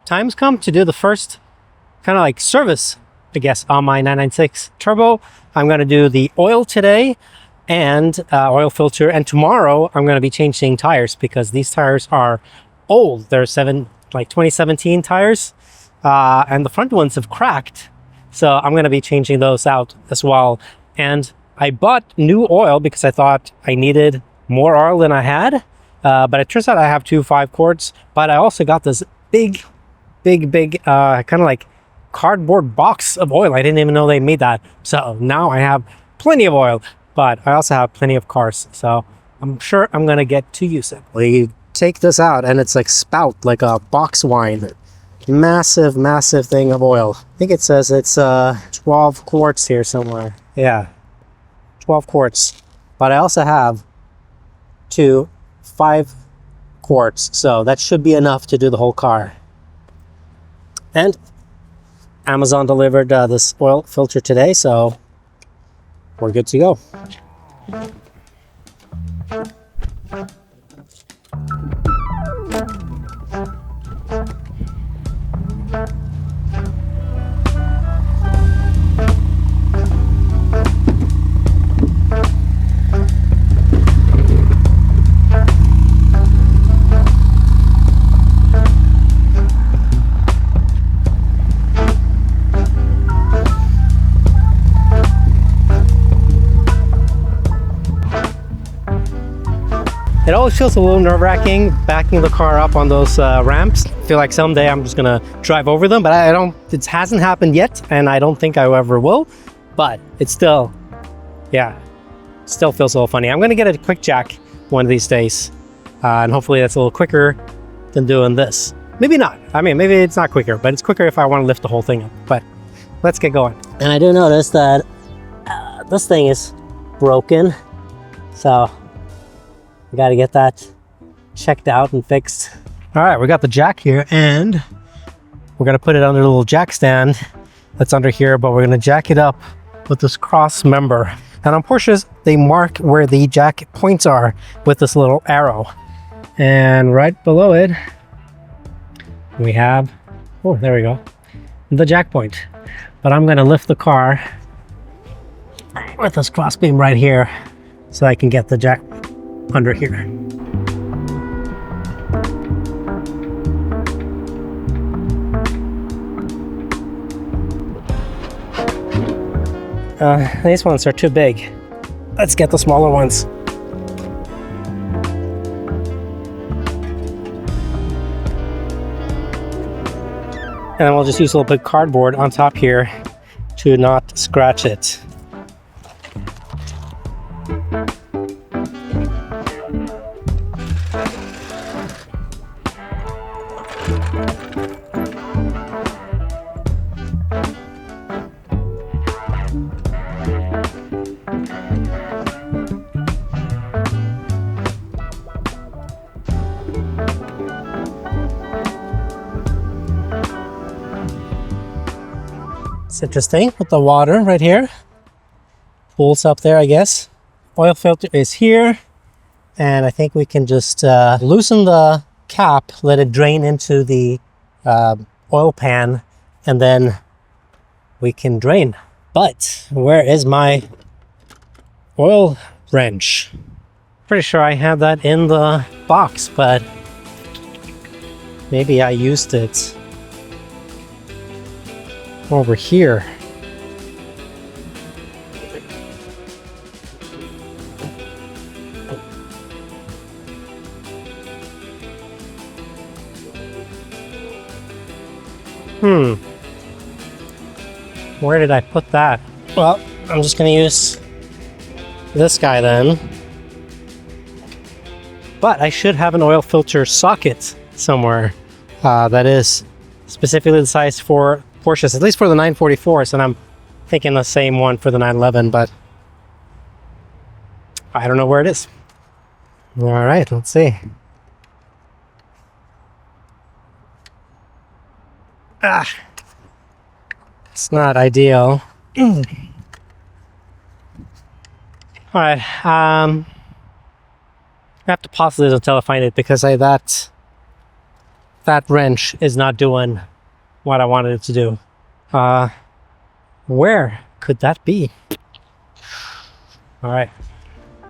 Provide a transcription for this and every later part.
time's come to do the first kind of like service, I guess, on my 996 Turbo. I'm going to do the oil today and oil filter, and tomorrow I'm going to be changing tires because these tires are old. They're 2017 tires, and the front ones have cracked. So I'm going to be changing those out as well. And I bought new oil because I thought I needed more oil than I had. But it turns out I have 2 5-quarts. But I also got this big kind of like cardboard box of oil. I didn't even know they made that. So now I have plenty of oil, but I also have plenty of cars. So I'm sure I'm going to get to use it. We take this out and it's like spout, like a box wine. Massive thing of oil. I think it says it's 12 quarts here somewhere. Yeah, 12 quarts. But I also have 2 5-quarts, so that should be enough to do the whole car. And Amazon delivered this oil filter today, so we're good to go. It always feels a little nerve-wracking backing the car up on those ramps. I feel like someday I'm just gonna drive over them, but it hasn't happened yet, and I don't think I ever will. But it's still, yeah, still feels a little funny. I'm gonna get a quick jack one of these days, and hopefully that's a little quicker than doing this. Maybe not. I mean, maybe it's not quicker, but it's quicker if I want to lift the whole thing up. But let's get going. And I do notice that this thing is broken, so we got to get that checked out and fixed. All right, we got the jack here, and we're going to put it under the little jack stand that's under here, but we're going to jack it up with this cross member. And on Porsches, they mark where the jack points are with this little arrow. And right below it, we have, oh, there we go, the jack point. But I'm going to lift the car with this cross beam right here so I can get the jack under here. These ones are too big. Let's get the smaller ones. And then we'll just use a little bit of cardboard on top here to not scratch it. It's interesting with the water right here. Pool's up there, I guess. Oil filter is here. And I think we can just loosen the cap, let it drain into the oil pan, and then we can drain. But where is my oil wrench? Pretty sure I had that in the box, but maybe I used it over here. Where did I put that? Well, I'm just gonna use this guy then. But I should have an oil filter socket somewhere that is specifically the size for Porsches, at least for the 944s, and I'm thinking the same one for the 911, but I don't know where it is. All right, let's see. It's not ideal. All right, I have to pause this until I find it because that that wrench is not doing what I wanted it to do. Where could that be? All right,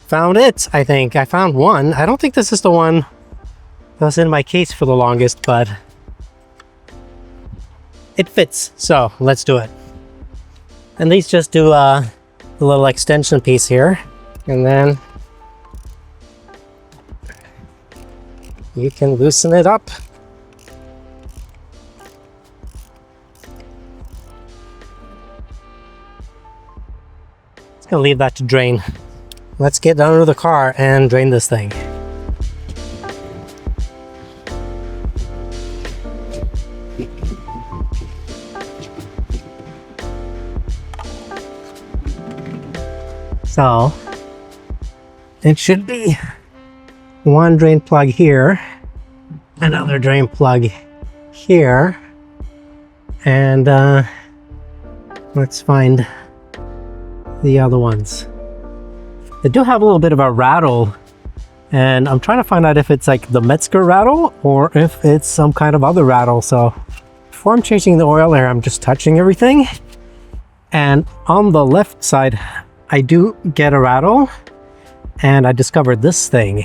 found it. I think I found one. I don't think this is the one that was in my case for the longest, but it fits, so let's do it. And these just do a little extension piece here, and then you can loosen it up. Just gonna leave that to drain. Let's get under the car and drain this thing. So it should be one drain plug here, another drain plug here, and let's find the other ones. They do have a little bit of a rattle, and I'm trying to find out if it's like the Metzger rattle or if it's some kind of other rattle. So before I'm changing the oil there, I'm just touching everything, and on the left side I do get a rattle, and I discovered this thing.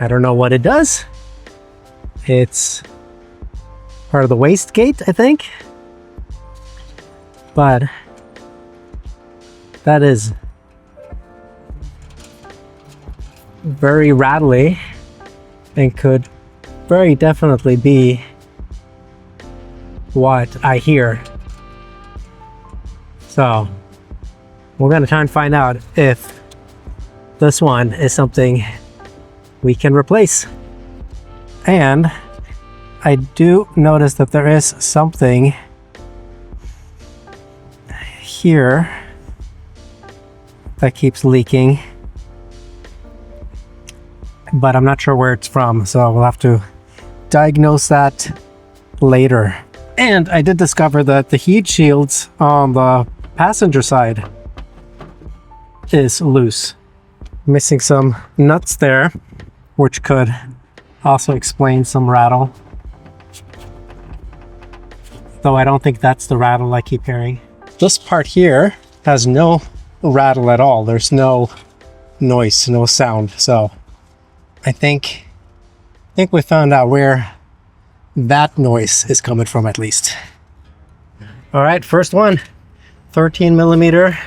I don't know what it does. It's part of the wastegate, I think. But that is very rattly and could very definitely be what I hear. So we're gonna try and find out if this one is something we can replace. And I do notice that there is something here that keeps leaking, but I'm not sure where it's from, so we'll have to diagnose that later. And I did discover that the heat shields on the passenger side is loose, missing some nuts there, which could also explain some rattle, though I don't think that's the rattle I keep hearing. This part here has no rattle at all. There's no noise, no sound. So I think we found out where that noise is coming from, at least. All right, first one, 13 millimeter.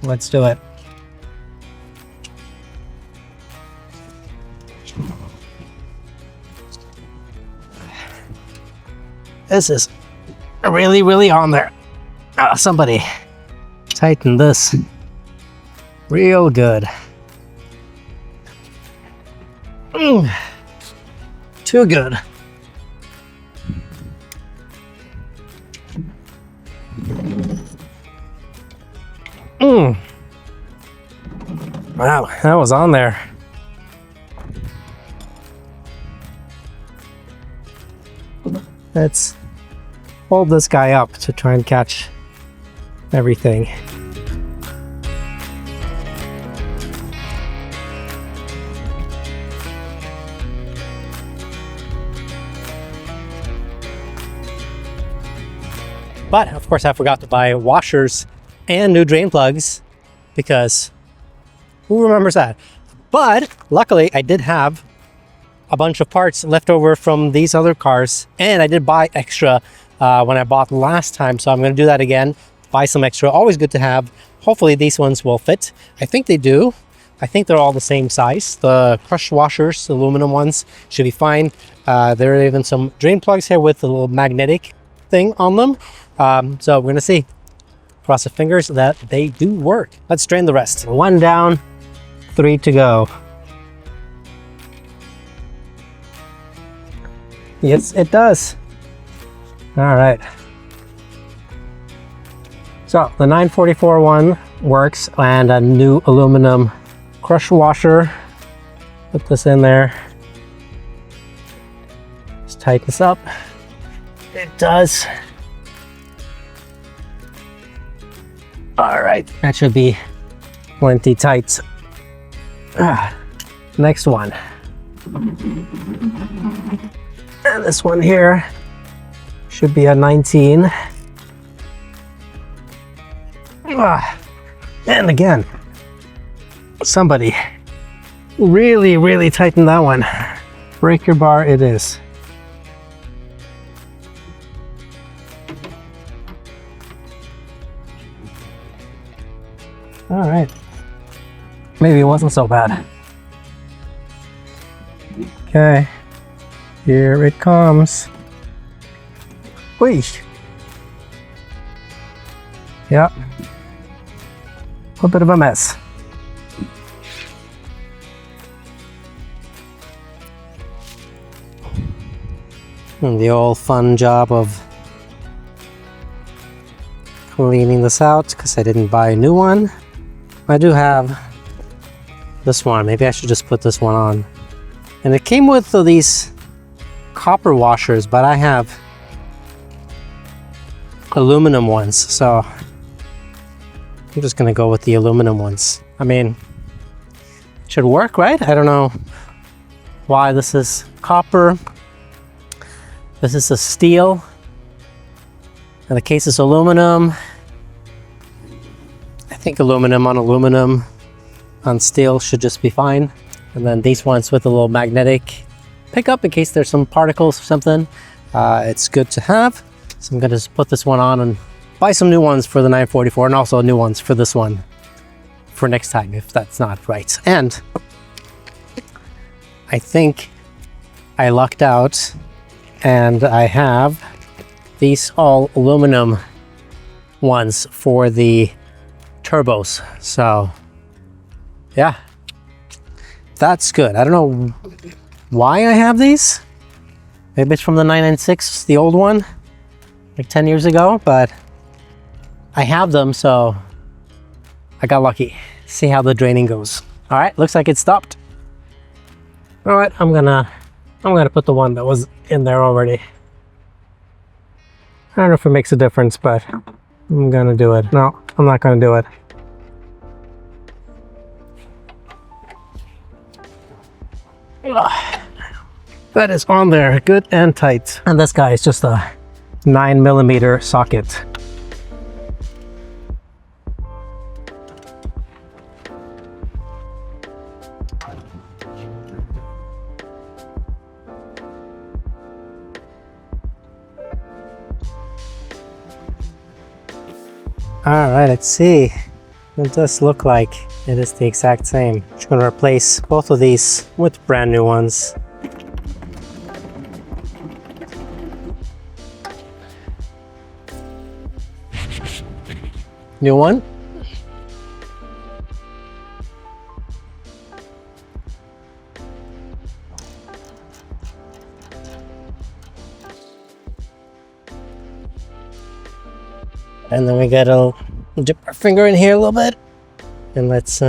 Let's do it. This is really on there. Somebody tighten this real good. Too good. Wow, that was on there. Let's hold this guy up to try and catch everything. But of course I forgot to buy washers and new drain plugs, because who remembers that? But luckily I did have a bunch of parts left over from these other cars, and I did buy extra when I bought last time, so I'm going to do that again, buy some extra. Always good to have. Hopefully these ones will fit. I think they do. I think they're all the same size. The crushed washers, the aluminum ones, should be fine. There are even some drain plugs here with a little magnetic thing on them. So we're gonna see. Cross the fingers that they do work. Let's drain the rest. 1 down, 3 to go. Yes, it does. All right. So the 944 one works, and a new aluminum crush washer. Put this in there. Just tighten this up. It does. All right, that should be plenty tight. Next one. And this one here should be a 19. And again, somebody really tightened that one. Breaker bar it is. All right. Maybe it wasn't so bad. Okay. Here it comes. Whoosh. Yep. A bit of a mess. And the old fun job of cleaning this out because I didn't buy a new one. I do have this one. Maybe I should just put this one on. And it came with these copper washers, but I have aluminum ones, so I'm just gonna go with the aluminum ones. I mean, it should work, right? I don't know why this is copper. This is a steel, and the case is aluminum. I think aluminum on steel should just be fine. And then these ones with a little magnetic pickup in case there's some particles or something. It's good to have. So I'm gonna just put this one on and buy some new ones for the 944 and also new ones for this one for next time if that's not right. And I think I lucked out and I have these all aluminum ones for the turbos. So yeah, that's good. I don't know why I have these. Maybe it's from the 996, the old one, like 10 years ago, but I have them, so I got lucky. See how the draining goes. All right, looks like it stopped. All right, I'm gonna put the one that was in there already. I don't know if it makes a difference, but I'm gonna do it. No, I'm not gonna do it. That is on there, good and tight. And this guy is just a 9mm socket. All right, let's see. It does look like it is the exact same. I'm just gonna replace both of these with brand new ones. New one. And then we gotta dip our finger in here a little bit and let's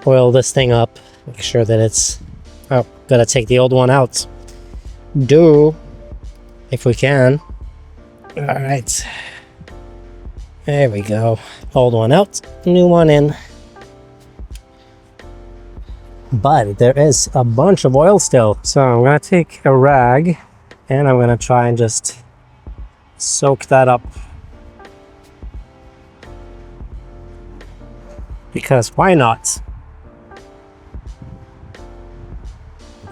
oil this thing up. Make sure that it's, oh, gotta take the old one out. If we can. All right. There we go. Old one out, new one in. But there is a bunch of oil still. So I'm gonna take a rag and I'm gonna try and just soak that up. Because why not?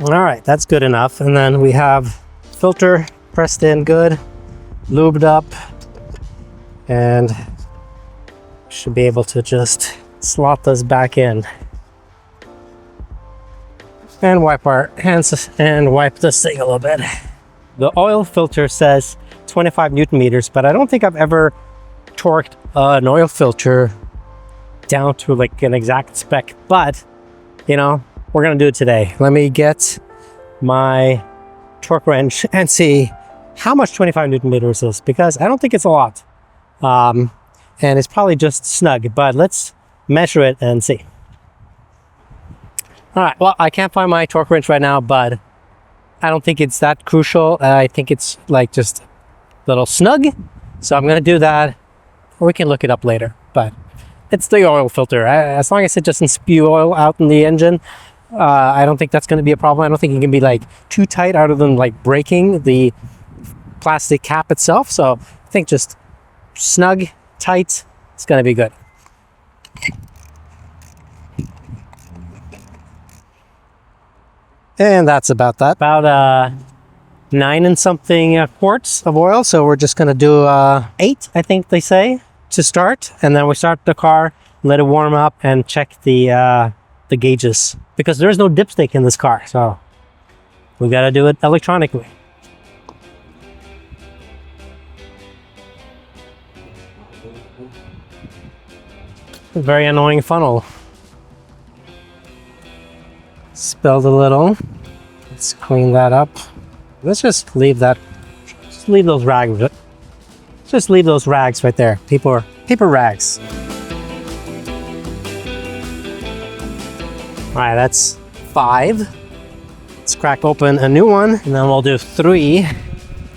All right, that's good enough. And then we have filter pressed in good, lubed up, and should be able to just slot this back in and wipe our hands and wipe this thing a little bit. The oil filter says 25 Newton meters, but I don't think I've ever torqued an oil filter down to like an exact spec, but you know, we're gonna do it today. Let me get my torque wrench and see how much 25 Newton meters is, because I don't think it's a lot. And it's probably just snug, but let's measure it and see. All right, well, I can't find my torque wrench right now, but I don't think it's that crucial. I think it's like just a little snug. So I'm gonna do that, or we can look it up later, but it's the oil filter. As long as it doesn't spew oil out in the engine, I don't think that's going to be a problem. I don't think it can be like too tight other than like breaking the plastic cap itself. So I think just snug, tight, it's going to be good. And that's about that. About 9 and something quarts of oil. So we're just going to do 8, I think they say, to start. And then we start the car, let it warm up, and check the gauges. Because there is no dipstick in this car. So we got to do it electronically. Very annoying funnel. Spilled a little. Let's clean that up. Let's just leave that. Just leave those rags. Just leave those rags right there. Paper rags. All right, that's 5. Let's crack open a new one, and then we'll do 3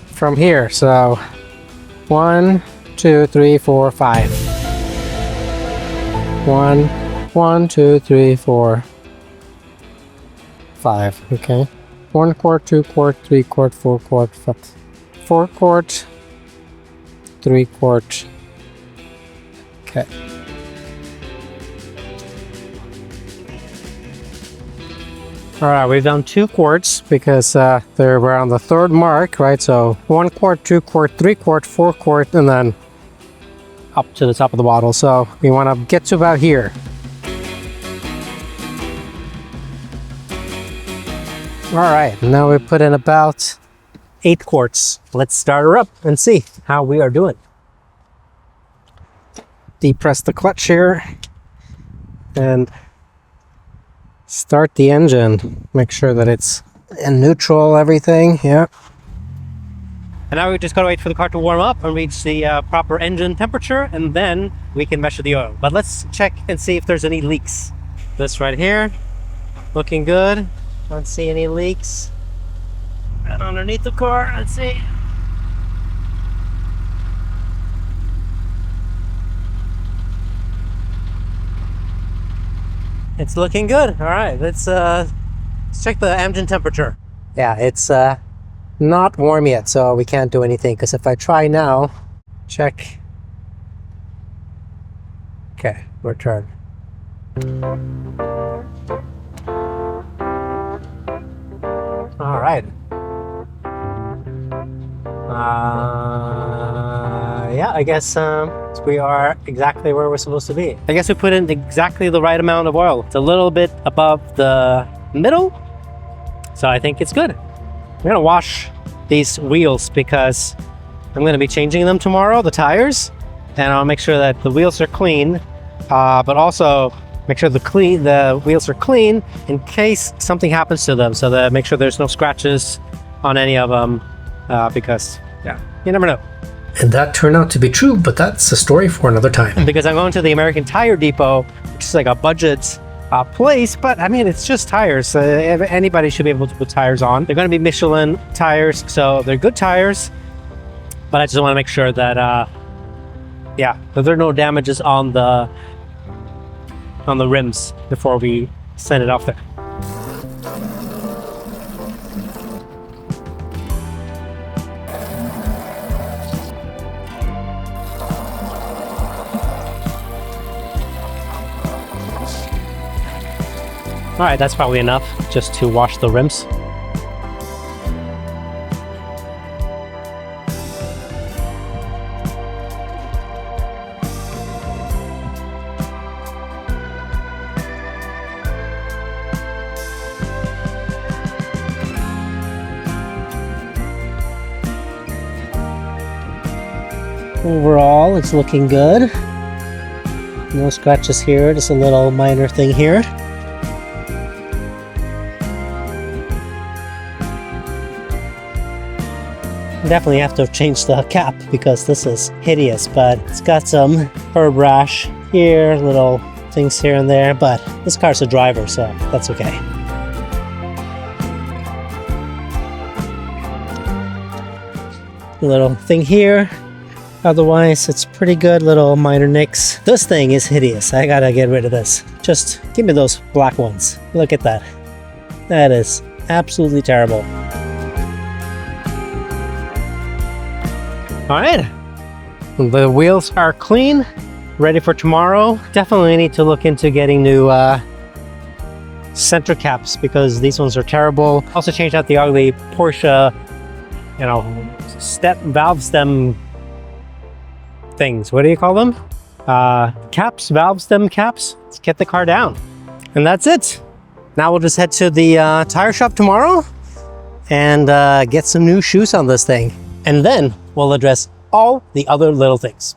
from here. So 1, 2, 3, 4, 5. 1, 2, 3, 4, 5. Okay. 1 quart, 2 quart, 3 quart, 4 quart, 4 quart, 3 quart. Okay. All right, we've done 2 quarts because they're around the 3rd mark, right? So 1 quart, 2 quart, 3 quart, 4 quart, and then up to the top of the bottle. So we want to get to about here. All right, now we put in about 8 quarts. Let's start her up and see how we are doing. Depress the clutch here and start the engine. Make sure that it's in neutral, everything. Yeah. And now we just gotta wait for the car to warm up and reach the proper engine temperature, and then we can measure the oil. But let's check and see if there's any leaks. This right here, looking good. Don't see any leaks. And underneath the car, let's see. It's looking good. All right, let's check the engine temperature. Yeah, it's not warm yet, so we can't do anything, because if I try now, check. Okay, return. All right. Yeah, I guess we are exactly where we're supposed to be. I guess we put in exactly the right amount of oil. It's a little bit above the middle, so I think it's good. I'm gonna wash these wheels because I'm gonna be changing them tomorrow, the tires, and I'll make sure that the wheels are clean, but also make sure the wheels are clean in case something happens to them, so that make sure there's no scratches on any of them, because yeah, you never know. And that turned out to be true, but that's a story for another time. Because I'm going to the American Tire Depot, which is like a budget place, but I mean, it's just tires. Anybody should be able to put tires on. They're going to be Michelin tires, so they're good tires, but I just want to make sure that, yeah, that there are no damages on the rims before we send it off there. All right, that's probably enough just to wash the rims. Overall, it's looking good. No scratches here, just a little minor thing here. Definitely have to change the cap because this is hideous, but it's got some herb rash here, little things here and there, but this car's a driver, so that's okay. A little thing here. Otherwise, it's pretty good, little minor nicks. This thing is hideous. I gotta get rid of this. Just give me those black ones. Look at that. That is absolutely terrible. All right, the wheels are clean, ready for tomorrow. Definitely need to look into getting new center caps because these ones are terrible. Also changed out the ugly Porsche, you know, valve stem things. What do you call them? Caps, valve stem caps. Let's get the car down. And that's it. Now we'll just head to the tire shop tomorrow and get some new shoes on this thing. And then we'll address all the other little things.